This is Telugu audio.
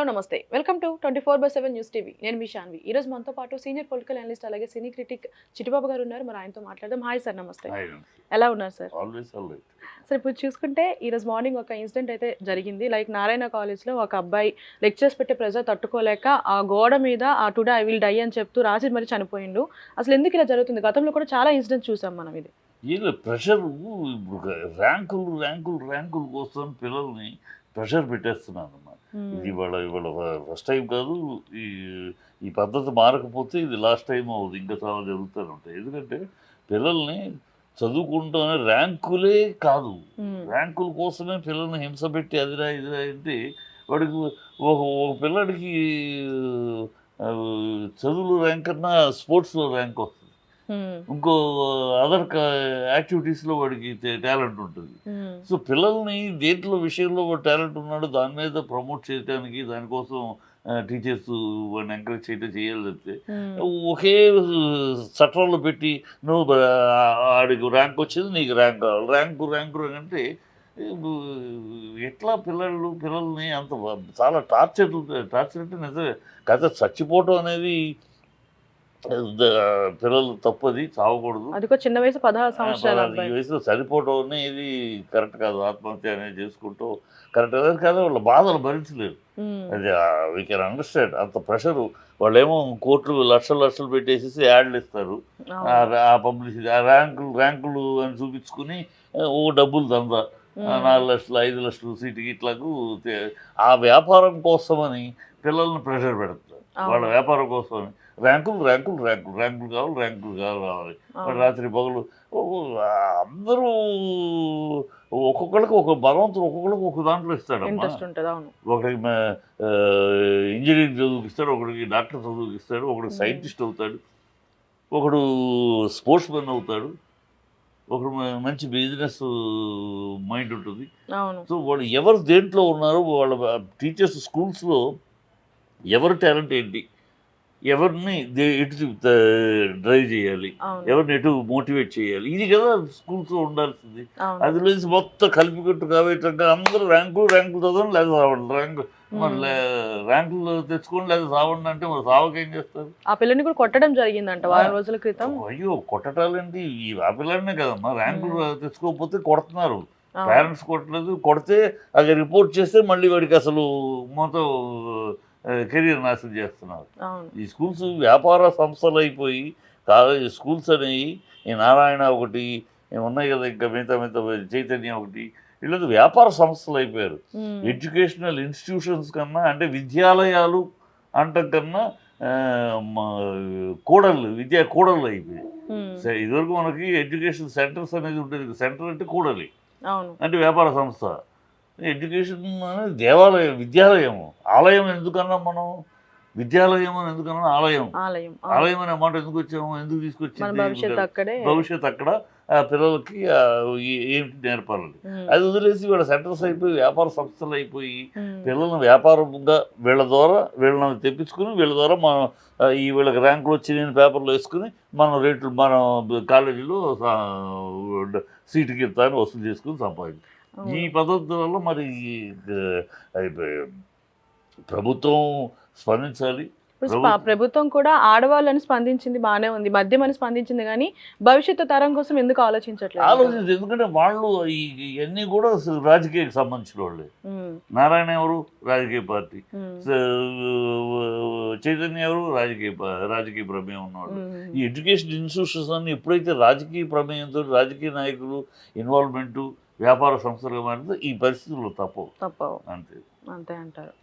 నమస్తే. Welcome to 24/7 news TV. నేను మీ శాన్వి. ఈ రోజు మనతో పాటు సీనియర్ పొలిటికల్ అనలిస్ట్ అలాగే సినీ క్రిటిక్ చిట్టిబాబు గారు ఉన్నారు. మరి ఆయనతో మాట్లాడదాం. హాయ్ సార్, నమస్తే. ఎలా ఉన్నారు సార్? సార్ ఇప్పుడు చూసుకుంటే ఈ రోజు మార్నింగ్ ఒక ఇన్సిడెంట్ అయితే జరిగింది. లైక్ నారాయణ కాలేజ్లో ఒక అబ్బాయి లెక్చర్స్ పెట్టే ప్రెజర్ తట్టుకోలేక ఆ గోడ మీద ఆ టుడే ఐ విల్ డై అని చెప్తూ రాసి మరి చనిపోయిండు. అసలు ఎందుకు ఇలా జరుగుతుంది? గతంలో కూడా చాలా ఇన్సిడెంట్స్ చూసాం మనం. ఇది ప్రెషర్, ర్యాంకుల కోసం పిల్లల్ని ప్రెషర్ పెట్టేస్తున్నాను అన్నమాట. ఇది ఇవాళ ఫస్ట్ టైం కాదు. ఈ పద్ధతి మారకపోతే ఇది లాస్ట్ టైం అవుతుంది. ఇంకా చాలా జరుగుతూనే ఉంటాయి. ఎందుకంటే పిల్లల్ని చదువుకుంటానే ర్యాంకులే కాదు, ర్యాంకుల కోసమే పిల్లల్ని హింస పెట్టి అదిరా ఇదిరా అంటే వాడికి ఒక పిల్లడికి చదువులో ర్యాంక్ కన్నా స్పోర్ట్స్లో ర్యాంక్ వస్తుంది. ఇంకో అదర్ యాక్టివిటీస్లో వాడికి టాలెంట్ ఉంటుంది. సో పిల్లల్ని దేంట్లో విషయంలో వాడు టాలెంట్ ఉన్నాడో దాని మీద ప్రమోట్ చేయడానికి, దానికోసం టీచర్స్ వాడిని ఎంకరేజ్ చేయడం చేయాలి. చెప్తే ఒకే చట్టంలో పెట్టి నువ్వు ఆడికి ర్యాంక్ వచ్చింది నీకు ర్యాంక్ కావాలి, ర్యాంకు అంటే ఎట్లా పిల్లల్ని అంత చాలా టార్చర్ అంటే నిజమే కథ. చచ్చిపోవటం అనేది పిల్లలు తప్పది, చావకూడదు. అది చిన్న వయసు 16 సంవత్సరాలు ఈ వయసులో చనిపోవటం అనేది కరెక్ట్ కాదు. ఆత్మహత్య అనేది చేసుకుంటూ కరెక్ట్ కాదు. వాళ్ళ బాధలు భరించలేరు. అది వీ కెన్ అండర్స్టాండ్. అంత ప్రెషరు. వాళ్ళేమో కోట్లు లక్షలు పెట్టేసేసి యాడ్లు ఇస్తారు. ఆ పబ్లిసిటీ, ఆ ర్యాంకులు అని చూపించుకుని ఓ డబ్బులు దందా 4 లక్షలు 5 లక్షలు సీటుకి ఇట్లాకు ఆ వ్యాపారం కోసమని పిల్లల్ని ప్రెషర్ పెడతారు. వాళ్ళ వ్యాపారం కోసమని ర్యాంకులు కావాలి. రాత్రి పగలు అందరూ ఒక్కొక్కరికి ఒక భగవంతుడు ఒక్కొక్కరికి ఒక దాంట్లో ఇస్తాడు. ఒకడికి ఇంజనీరింగ్ చదువుకి ఇస్తాడు, ఒకడికి డాక్టర్ చదువుకి ఇస్తాడు, ఒకడికి సైంటిస్ట్ అవుతాడు, ఒకడు స్పోర్ట్స్ మెన్ అవుతాడు, ఒకడు మంచి బిజినెస్ మైండ్ ఉంటుంది. సో వాళ్ళు ఎవరు దేంట్లో ఉన్నారో వాళ్ళ టీచర్స్ స్కూల్స్లో ఎవరి టాలెంట్ ఏంటి, ఎవరిని ఎటు డ్రైవ్ చేయాలి, ఎవరిని ఎటు మోటివేట్ చేయాలి, ఇది కదా స్కూల్స్లో ఉండాల్సింది. అది లేచి మొత్తం కలిపికట్టు కాబట్టి అందరూ ర్యాంకులు చదవండి లేదా సావండి, మరి ర్యాంకులు తెచ్చుకోండి లేదా సావండి అంటే మరి సావక ఏం చేస్తారు? ఆ పిల్లని కూడా కొట్టడం జరిగిందంట వారం రోజుల క్రితం. అయ్యో కొట్టటాలేంటి, ఆ పిల్లనే కదమ్మా. ర్యాంకులు తెచ్చుకోకపోతే కొడుతున్నారు, పేరెంట్స్ కొట్టలేదు. కొడితే అది రిపోర్ట్ చేస్తే మళ్ళీ వాడికి అసలు మొత్తం కెరీర్ నాశనం చేస్తున్నారు. ఈ స్కూల్స్ వ్యాపార సంస్థలు అయిపోయి కాలేజ్ స్కూల్స్ అనేవి ఈ నారాయణ ఒకటి ఉన్నాయి కదా, ఇంకా మిగతా చైతన్య ఒకటి, వీళ్ళది వ్యాపార సంస్థలు అయిపోయారు. ఎడ్యుకేషనల్ ఇన్స్టిట్యూషన్స్ కన్నా, అంటే విద్యాలయాలు అంటం కన్నా విద్యా కూడళ్ళు అయిపోయాయి. ఇదివరకు మనకి ఎడ్యుకేషన్ సెంటర్స్ అనేది ఉంటుంది. సెంటర్ అంటే కూడలి, అంటే వ్యాపార సంస్థ. ఎడ్యుకేషన్ అనేది దేవాలయం, విద్యాలయం. ఆలయం ఎందుకన్నా మనం, విద్యాలయం అని ఎందుకన్నా ఆలయం అనే మాట ఎందుకు వచ్చాము, ఎందుకు తీసుకొచ్చింది? భవిష్యత్ అక్కడ పిల్లలకి ఏంటి నేర్పాలని. అది వదిలేసి వీళ్ళ సెంటర్స్ అయిపోయి వ్యాపార సంస్థలు అయిపోయి పిల్లలను వ్యాపారంగా వీళ్ళని తెప్పించుకుని వీళ్ళ ద్వారా మనం వీళ్ళకి ర్యాంకులు వచ్చి నేను పేపర్లో వేసుకుని మనం రేట్లు మన కాలేజీలో సీటుకి ఇస్తాను వసూలు చేసుకుని సంపాదించాం. ఈ పద్ధతి వల్ల మరి ప్రభుత్వం స్పందించాలి. ప్రభుత్వం కూడా ఆడవాళ్ళని స్పందించింది, బాగానే ఉంది. మద్యం అని స్పందించింది, కానీ భవిష్యత్తు తరం కోసం ఎందుకు ఆలోచించట్లేదు? ఎందుకంటే వాళ్ళు ఇవన్నీ కూడా రాజకీయానికి సంబంధించిన వాళ్ళే. నారాయణ ఎవరు? రాజకీయ పార్టీ. చైతన్య ఎవరు? రాజకీయ ప్రమేయం ఉన్నవాళ్ళు. ఈ ఎడ్యుకేషన్ ఇన్స్టిట్యూషన్స్ అన్ని ఎప్పుడైతే రాజకీయ ప్రమేయంతో రాజకీయ నాయకులు ఇన్వాల్వ్మెంటు వ్యాపార సంస్థలుగా మారితే ఈ పరిస్థితుల్లో తప్పవు. అంతే అంటారు.